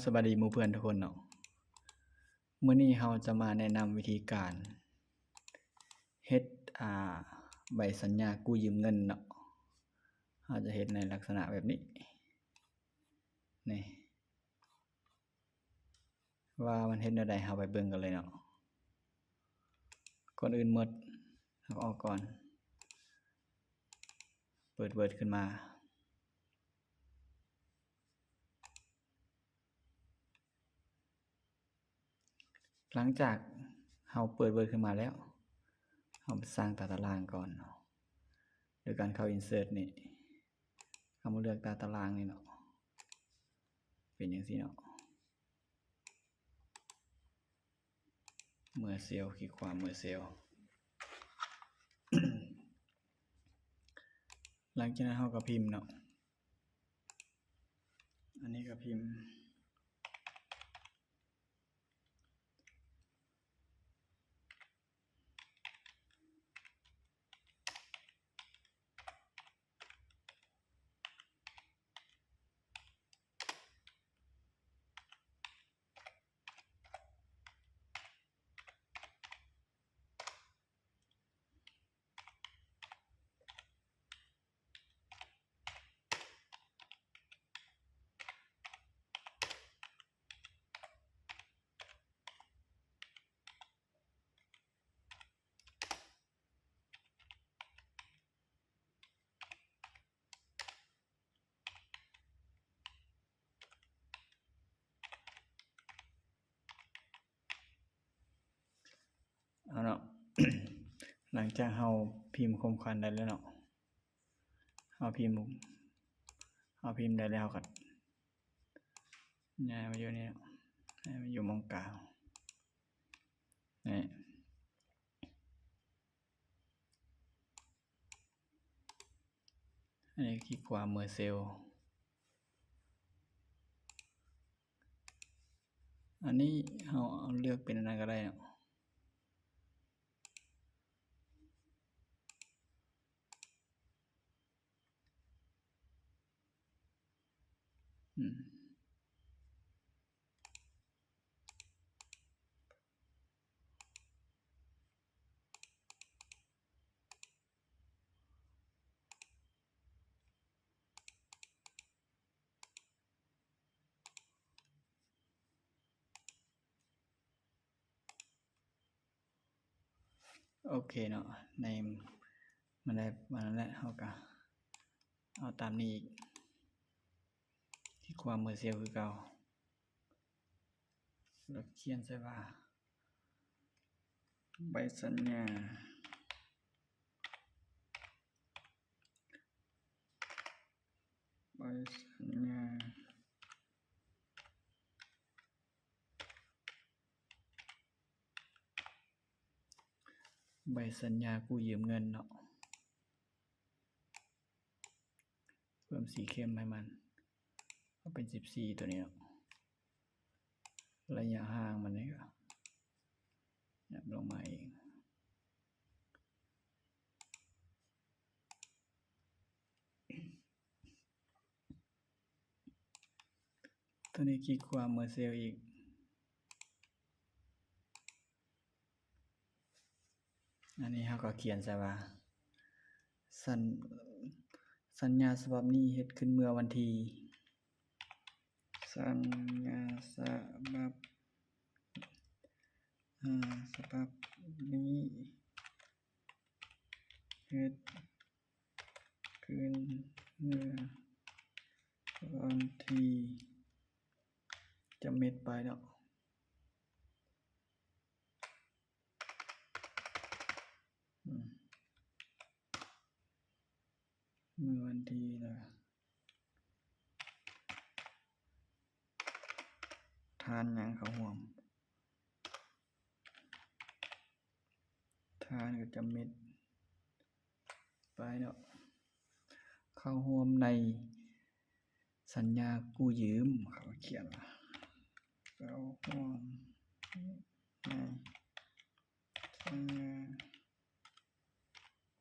สวัสดีหมู่เพื่อนทุกคนเนาะมื้อนี้เราจะมาแนะนำวิธีการเฮ็ดใบสัญญากู้ยืมเงินเนาะเราจะเฮ็ดในลักษณะแบบนี้นี่ว่ามันเฮ็ดแนวใดเราไปเบิ่งกันเลยเนาะก่อนอื่นหมดเราออกก่อนเปิด Word ขึ้นมาหลังจากเราเปิด Word ขึ้นมาแล้วเราสร้างตารางก่อนเนาะโดยการเข้า Insert นี่เรามาเลือกตารางนี่เนาะเป็นจังซี่เนาะเมื่อเซลล์คลิกขวาเมื่อเซลล์ หลังจากนั้นเราก็พิมพ์เนาะอันนี้ก็พิมพ์เอาเนาะ หลังจากเราพิมพ์คมคันได้แล้วเนาะเราพิมพ์ได้แล้วก็ย้ายมาอยู่นี่เนาะให้มันอยู่มองกลางนี่อันนี้คลิกขวามือเซลล์อันนี้เราเลือกเป็นอะไรก็ได้เนาะโอเคเนาะในมันได้มาแล้วแหละเราก็เอาตามนี้อีกคลิกขวามือเซลล์คือเก่าแล้วเขียนใส่ว่าใบสัญญาใบสัญญากู้ยืมเงินเนาะเพิ่มสีเข้มให้มันก็เป็น14ตัวนี้เนาะระยะห่างมันนี่ก็ยับลงมาเองตัวนี้คลิกขวามือเซลล์อีกอันนี้เราก็เขียนใส่ว่าสัญญาฉบับนี้เฮ็ดขึ้นเมื่อวันที่สัญญาฉบับนี้เฮ็ดขึ้นเมื่อวันที่จะเม็ดไปเนาะเมื่อวันที่ละทานหยังเขาห่วงทานก็จะเม็ดไปเนาะเข้าร่วมในสัญญากู้ยืมเขาเขียนเข้าร่วมในสัญญา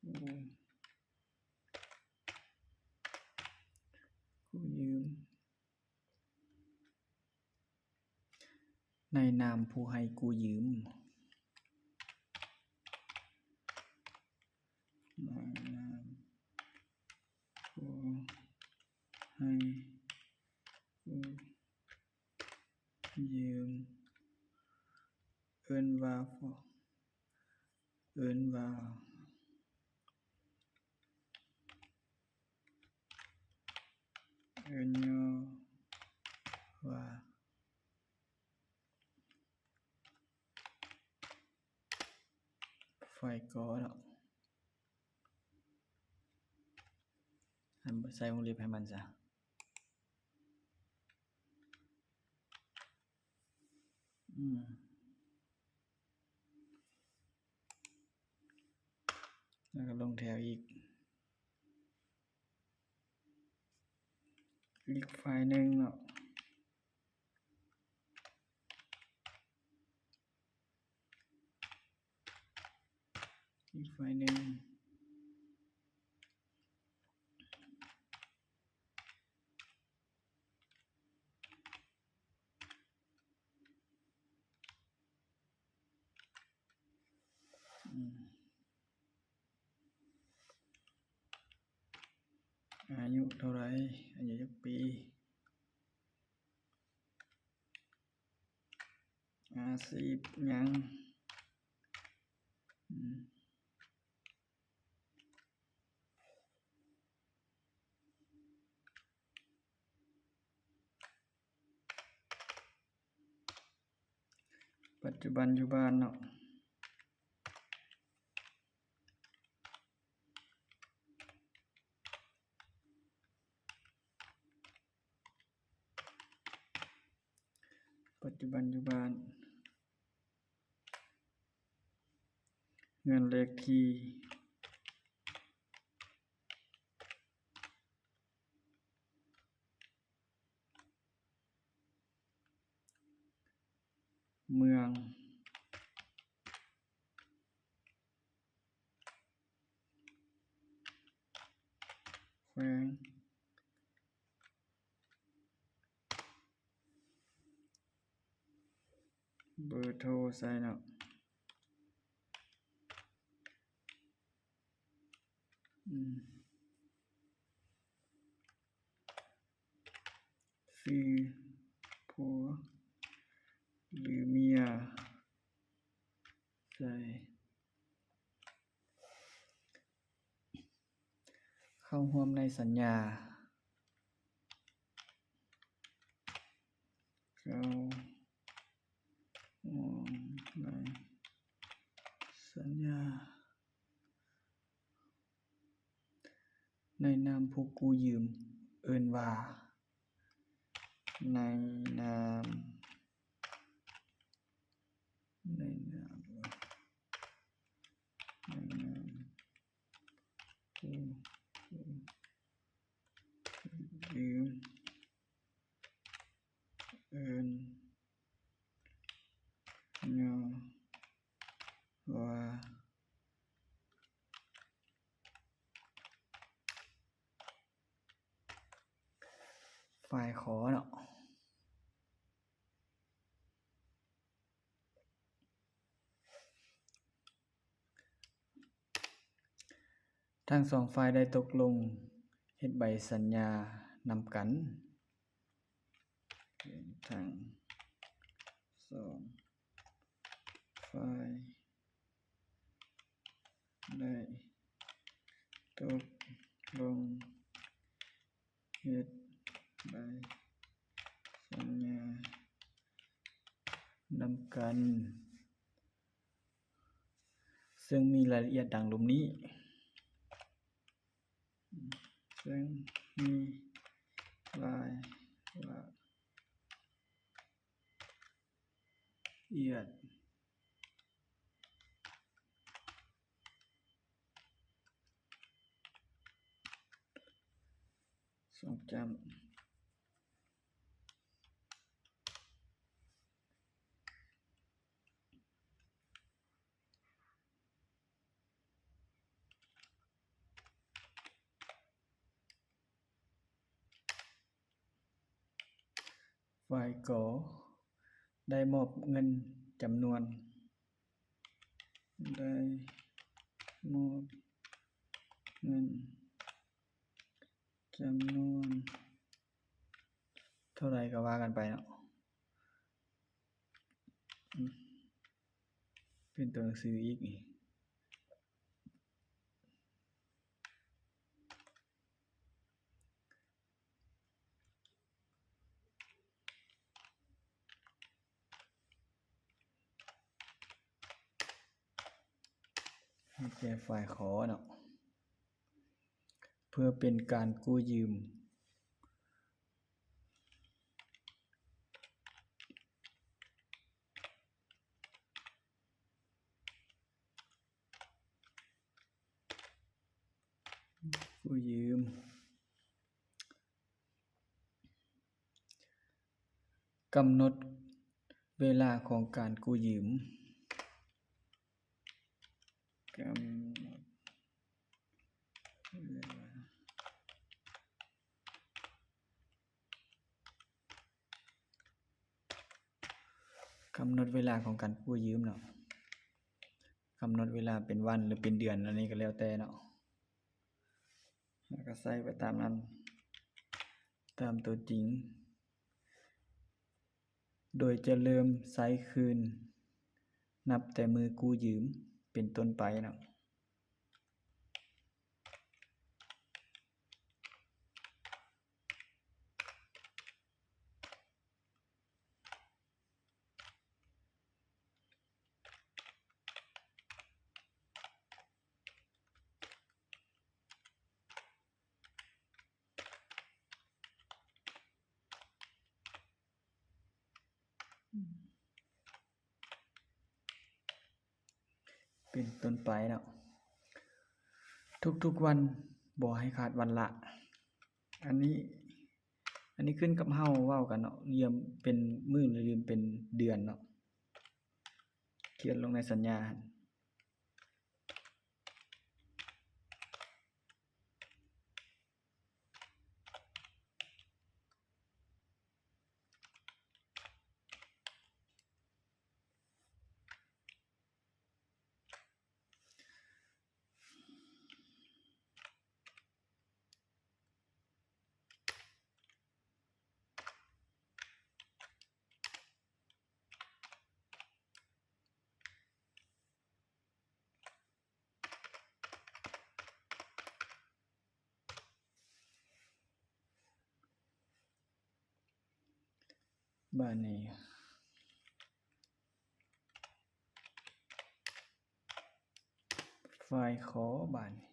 กู้ยืม ในนามผู้ให้กู้ยืมในนามผู้ให้กู้ยืมเอิ้นว่าเอิ้นย่อว่าฝ่ายกอเนาะใส่วงเล็บให้มันซะแล้วก็ลงแถวอีกฝ่ายหนึ่งเนาะอีกฝ่ายหนึ่งอายุเท่าไหร่อายุจักปีอาชีพหยังปัจจุบันอยู่บ้านเนาะปัจจุบันอยู่บ้านเงินเลขที่เมืองแขวงเบอร์โทรใส่เนาะชื่อผัวหรือเมียใส่เข้าร่วมในสัญญาเข้าร่วมในสัญญาในนามผู้กู้ยืมเอิ้นว่าในนามผู้ยืมเอิ้นย่อว่าฝ่ายขอเนาะทั้งสองฝ่ายได้ตกลงเฮ็ดใบสัญญานำกันทั้งสองฝ่ายได้ตกลงเฮ็ดใบสัญญานำกันซึ่งมีรายละเอียดดังลงนี้ซึ่งมีรายละเอียดทรงจำฝ่ายกอ ได้มอบเงินจำนวนได้มอบเงินจำนวนเท่าไหร่ก็ว่ากันไปเนาะเป็นตัวหนังสืออีกนี่ให้แก่ฝ่ายขอเนาะเพื่อเป็นการกู้ยืมกำหนดเวลาของการกู้ยืมกำหนดเวลากำหนดเวลาของการกู้ยืมเนาะกำหนดเวลาเป็นวันหรือเป็นเดือนอันนี้ก็แล้วแต่เนาะแล้วก็ใส่ไปตามนั้นตามตัวจริงโดยจะเริ่มใช้คืนนับแต่มือกู้ยืมเป็นต้นไปเนาะเป็นต้นไปเนาะทุกๆวันบ่ให้ขาดวันละอันนี้ขึ้นกับเฮาเว้ากันเนาะเรียมเป็นมื้อหรือเรียมเป็นเดือนเนาะเขียนลงในสัญญาบ้านนี้ฝ่ายขอบานนี้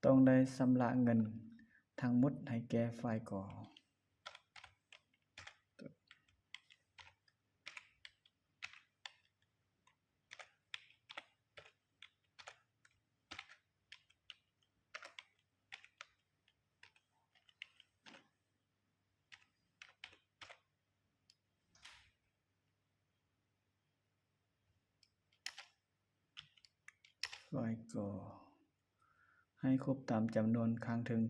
ต้องได้ชำระเงินทั้งหมดให้แก่ฝ่ายขอฝ่ายขอให้ครบตามจำนวนค้างถึง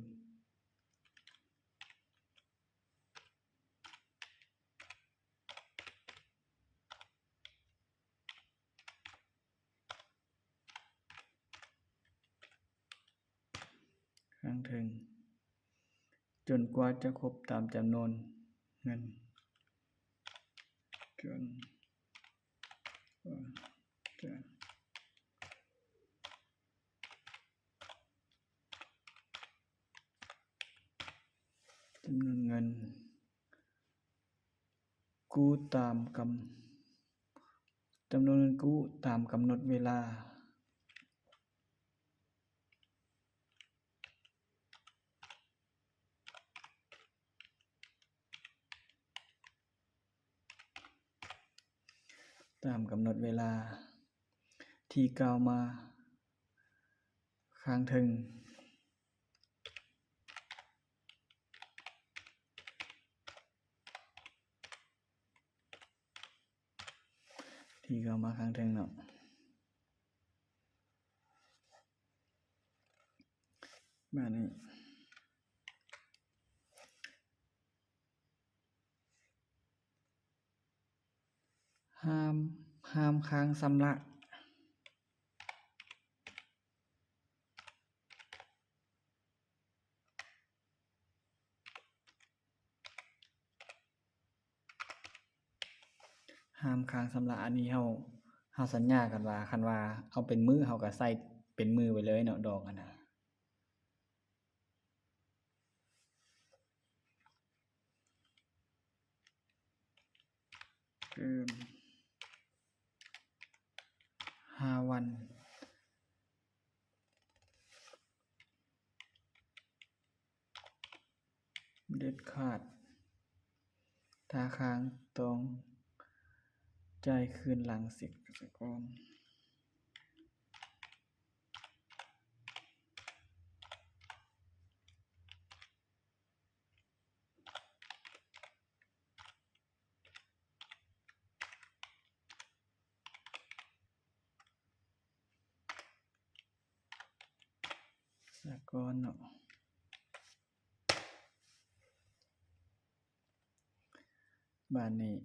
จนกว่าจะครบตามจำนวนเงินจนกว่าจะจำนวนเงินกู้ตามจำนวนเงินกู้ตามกำหนดเวลาตามกำหนดเวลาที่กล่าวมาข้างถึงที่กล่าวมาข้างถึงเนาะบ้านนี้ ห้ามค้างชำระห้ามค้างชำระอันนี้เฮาสัญญากันว่าคันว่าเอาเป็นมื้อเฮาก็ใส่เป็นมื้อไว้เลยเนาะดอกอันน่ะเกิน5 วันเด็ดขาดถ้าค้างต้องจ่ายคืนหลังสิทธิ์เกษตรกรสหกรณ์เนาะบ้านนี้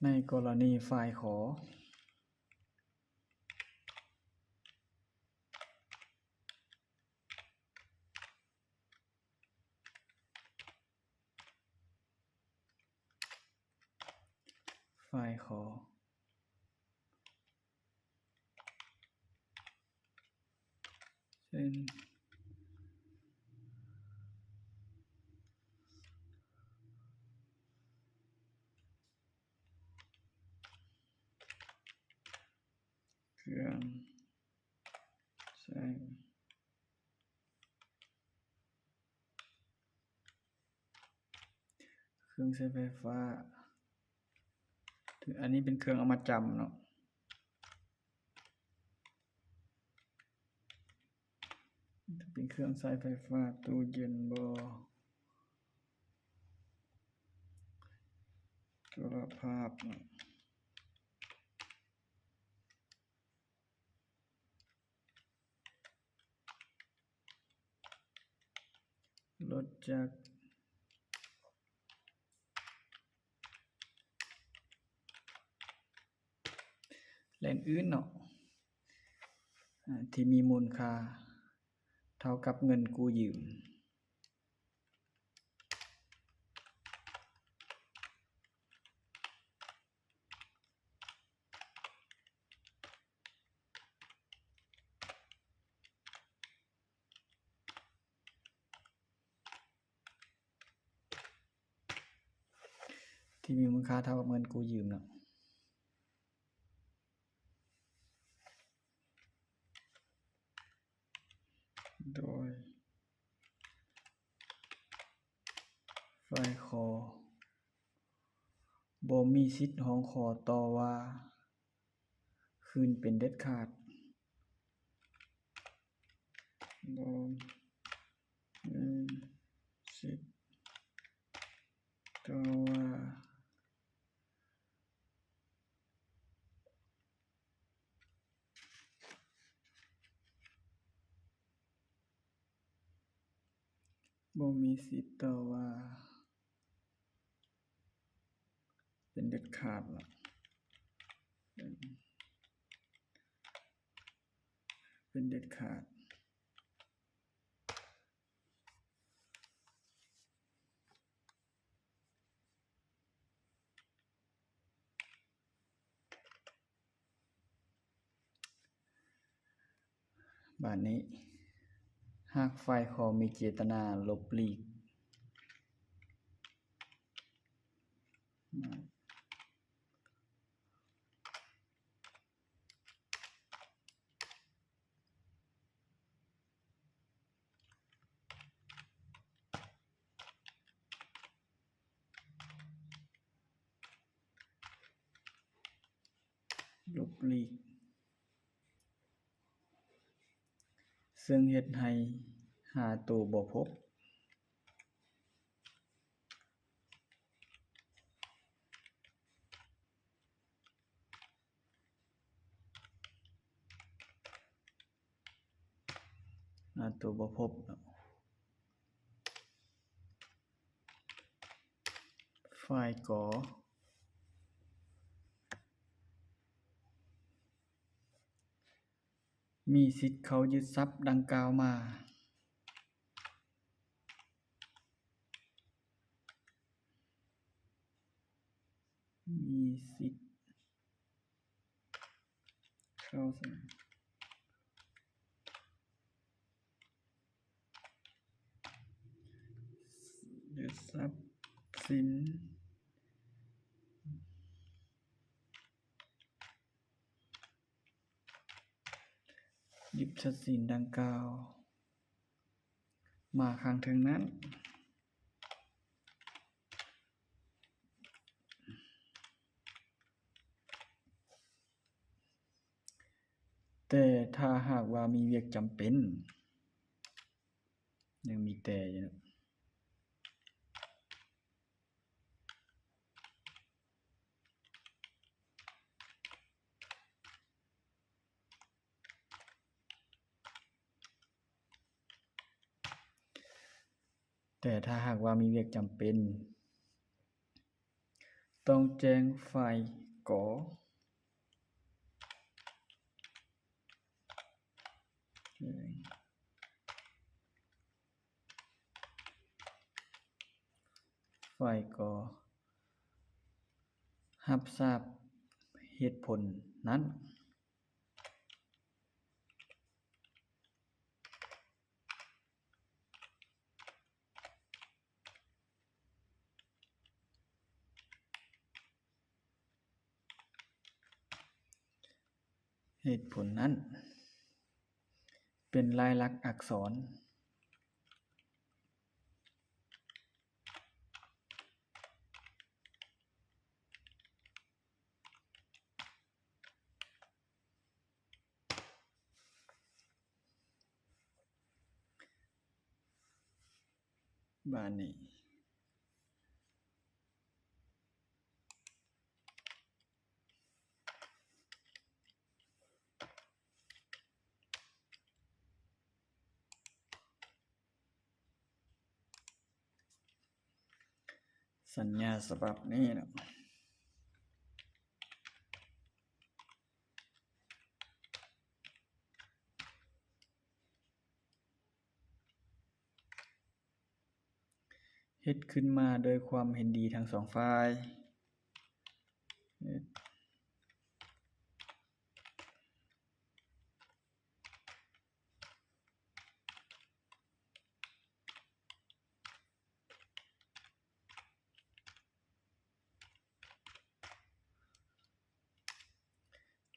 ในกรณีฝ่ายขอฝ่ายขอเช่นเครื่องใช้เครื่องใช้ไฟฟ้าอันนี้เป็นเครื่องเอามาจำเนาะเป็นเครื่องใช้ไฟฟ้าตู้เย็นบ่โทรภาพเนาะรถจักรและอื่นๆเนาะที่มีมูลค่าเท่ากับเงินกู้ยืมที่มีมูลค่าเท่ากับเงินกู้ยืมเนาะโดยฝ่ายขอบ่มีสิทธิ์ร้องขอต่อว่าคืนเป็นเด็ดขาดบ่มีสิทธิ์ต่อว่าบ่มีสิทธิ์ต่อว่าเป็นเด็ดขาดเนาะเป็นเด็ดขาดบัดนี้หากฝ่ายขอมีเจตนาลบหลีกลบหลีกซึ่งเฮ็ดให้หาตัวบ่พบหาตัวบ่พบเนาะ ฝ่ายก่อมีสิทธิ์เขายึดทรัพย์ดังกล่าวมามีสิทธิ์เขายึดทรัพย์สินยึดทรัพย์สินดังกล่าวมาข้างถึงนั้นแต่ถ้าหากว่ามีเวียกจำเป็นยังมีแต่อยู่นะแต่ถ้าหากว่ามีเวียกจำเป็นต้องแจ้งฝ่ายก่อฝ่ายก่อรับทราบเหตุผลนั้นเหตุผลนั้นเป็นลายลักษณ์อักษรบ้านนี้สัญญาฉบับนี้นะเฮ็ดขึ้นมาโดยความเห็นดีทั้งสองฝ่าย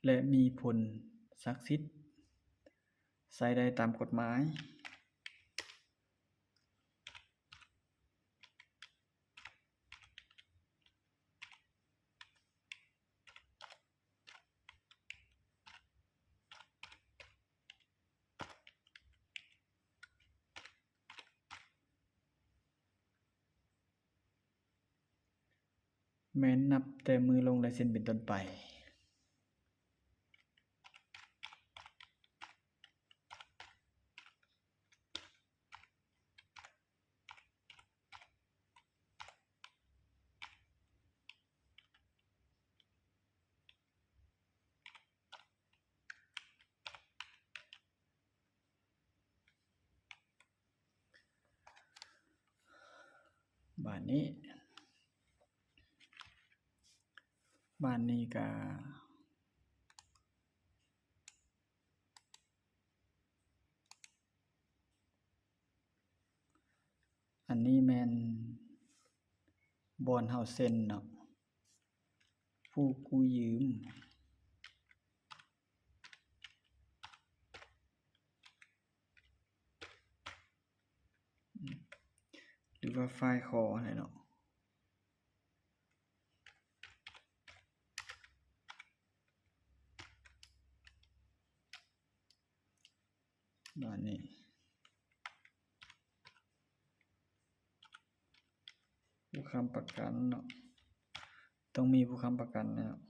และมีผลศักดิ์สิทธิ์ใช้ได้ตามกฎหมายแม้นนับแต่มือลงลายเซ็นเป็นต้นไปบ้านนี้ก็อันนี้แม่นบ่อนเฮาเซ็นเนาะผู้กู้ยืมหรือว่าฝ่ายขออะไรเนาะบ้านนี้ผู้ค้ำประกันเนาะต้องมีผู้ค้ำประกันเนาะ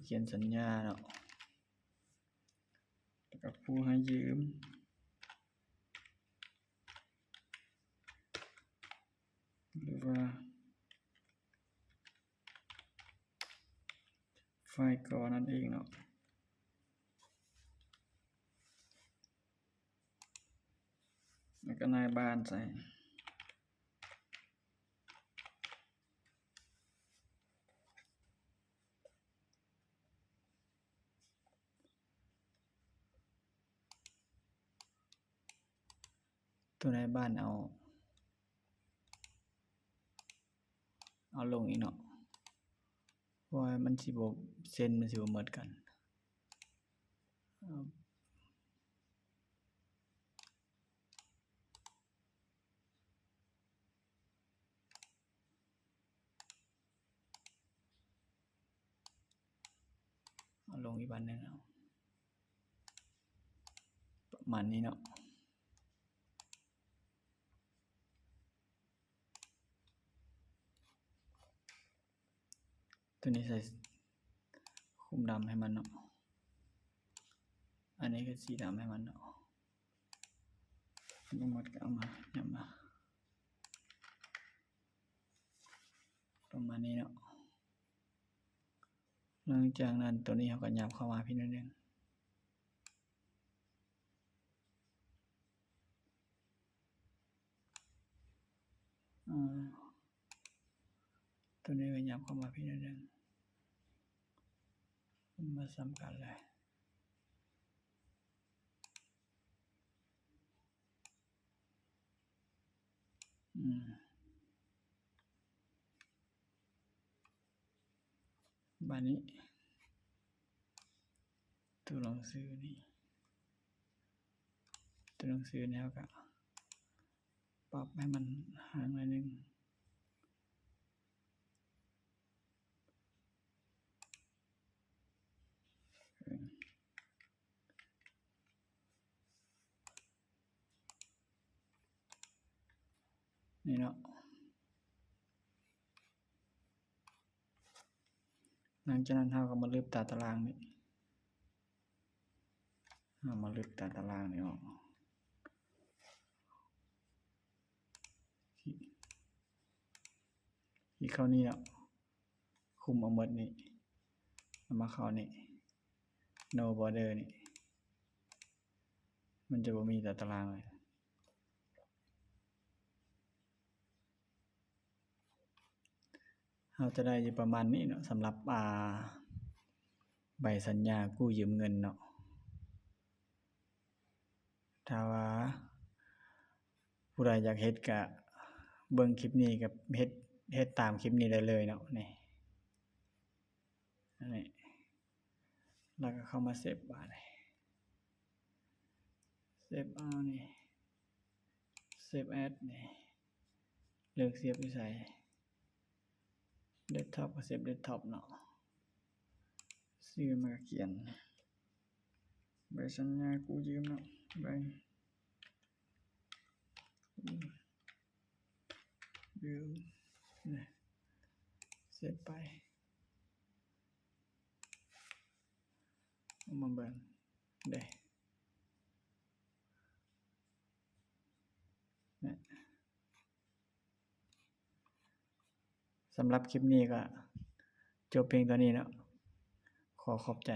เขียนสัญญาเนาะแล้วก็ผู้ให้ยืมหรือว่าฝ่ายก่อนั่นเองเนาะแล้วก็นายบ้านใส่ตัวนายบ้านเอาลงอีกเนาะเพราะว่ามันสิบ่เส้นมันสิบ่เหมือนกันเอาลงอีกบันหนึ่งเอาประมาณนี้เนาะตัวนี้ใส่คุมดำให้มันเนาะอันนี้ก็สีดำให้มันเนาะทั้งหมดก็เอามาย้ำมาประมาณนี้เนาะหลังจากนั้นตัวนี้เขาก็ย้ำเข้ามาพี่นิดนึงตัวนี้ก็ย้ำเข้ามาพี่นิดนึงมาซ้ำกันเลยบ้านนี้ตัวหนังสือนี่ตัวหนังสือแนวก็ปรับให้มันห่างหน่อยนึงนี่เนาะหลังจากนั้นเราก็มาเลือกตาตารางนี่เรามาเลือกตาตารางนี่ออกที่เข้านี่เนาะคุมเอาหมดนี่มาเข้านี่ no border นี่มันจะบ่มีตาตารางเลยเราจะได้อยู่ประมาณนี้เนาะสำหรับใบสัญญากู้ยืมเงินเนาะถ้าว่าผู้ใดอยากเฮ็ดก็เบิ่งคลิปนี้กับเฮ็ดตามคลิปนี้ได้เลยเนาะนี่แล้วก็เข้ามาเซฟบาร์นี่เซฟเอานี่เซฟแอดนี่เลือกเซฟอยู่ไสเดสก์ท็อปก็เซฟเดสก์ท็อปเนาะชื่อมาเขียนใบสัญญากู้ยืมเนาะใบยืมนี่เซฟไปเอามาเบิ่งเด้เนี่ยสำหรับคลิปนี้ก็จบเพียงเท่านี้เนาะขอขอบใจ